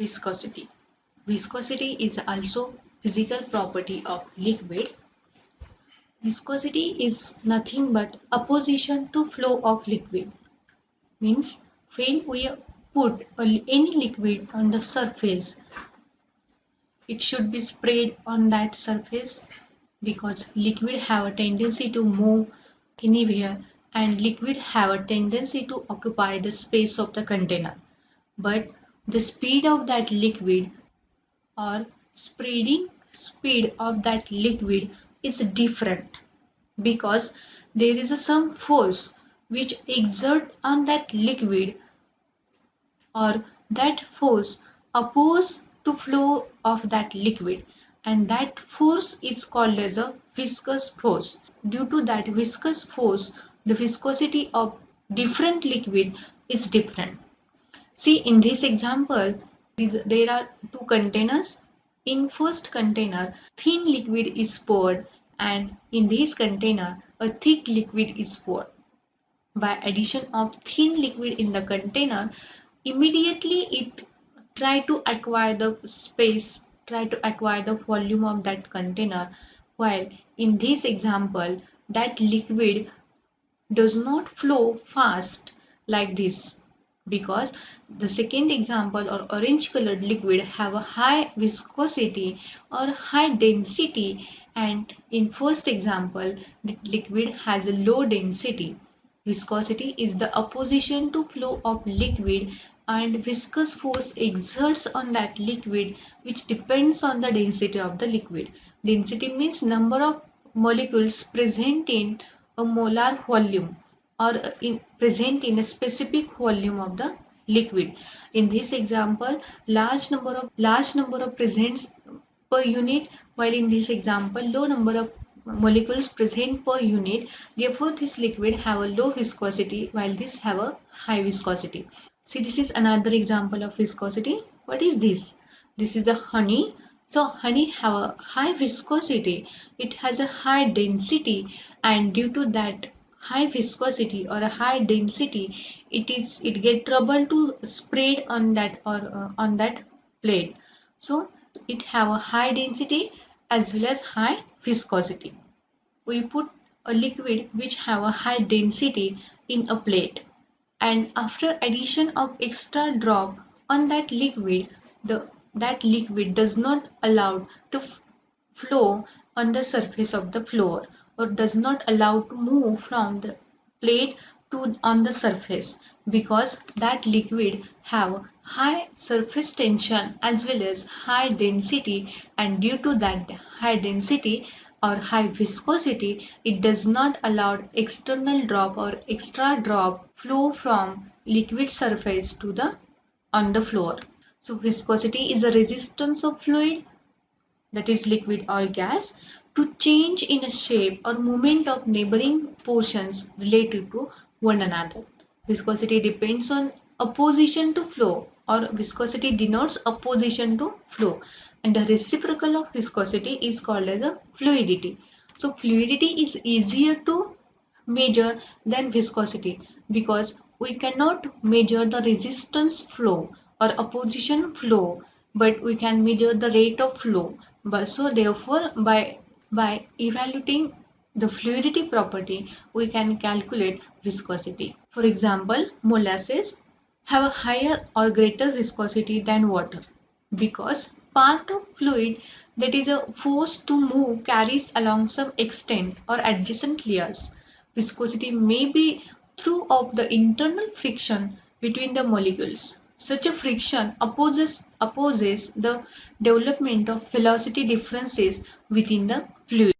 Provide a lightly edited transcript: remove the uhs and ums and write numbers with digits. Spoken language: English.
viscosity. Viscosity is also physical property of liquid. Viscosity is nothing but opposition to flow of liquid. Means when we put any liquid on the surface, it should be spread on that surface because liquid have a tendency to move anywhere and liquid have a tendency to occupy the space of the container. But the speed of that liquid or spreading speed of that liquid is different because there is some force which exert on that liquid or that force oppose to flow of that liquid, and that force is called as a viscous force. Due to that viscous force, the viscosity of different liquid is different. See, in this example, there are two containers. In first container, thin liquid is poured, and in this container, a thick liquid is poured. By addition of thin liquid in the container, immediately it try to acquire the space, try to acquire the volume of that container, while in this example, that liquid does not flow fast like this because the second example or orange colored liquid have a high viscosity or high density, and in first example the liquid has a low density. Viscosity is the opposition to flow of liquid, and viscous force exerts on that liquid which depends on the density of the liquid. Density means number of molecules present in a molar volume or present in a specific volume of the liquid. In this example, large number of presents per unit, while in this example low number of molecules present per unit. Therefore, this liquid have a low viscosity while this have a high viscosity. See, this is another example of viscosity. What is this? This is a honey. So honey have a high viscosity, it has a high density, and due to that high viscosity or a high density, it get trouble to spread on that or on that plate. So it have a high density as well as high viscosity. We put a liquid which have a high density in a plate, and after addition of extra drop on that liquid, that liquid does not allow to flow on the surface of the floor or does not allow to move from the plate to on the surface because that liquid have high surface tension as well as high density, and due to that high density or high viscosity, it does not allow external drop or extra drop flow from liquid surface to the on the floor. So viscosity is a resistance of fluid, that is liquid or gas, to change in a shape or movement of neighboring portions related to one another. Viscosity depends on opposition to flow, or viscosity denotes opposition to flow, and the reciprocal of viscosity is called as a fluidity. So fluidity is easier to measure than viscosity because we cannot measure the resistance flow or opposition flow, but we can measure the rate of flow. But so therefore by evaluating the fluidity property, we can calculate viscosity. For example, molasses have a higher or greater viscosity than water because part of fluid that is a force to move carries along some extent or adjacent layers. Viscosity may be through of the internal friction between the molecules. Such a friction opposes the development of velocity differences within the fluid.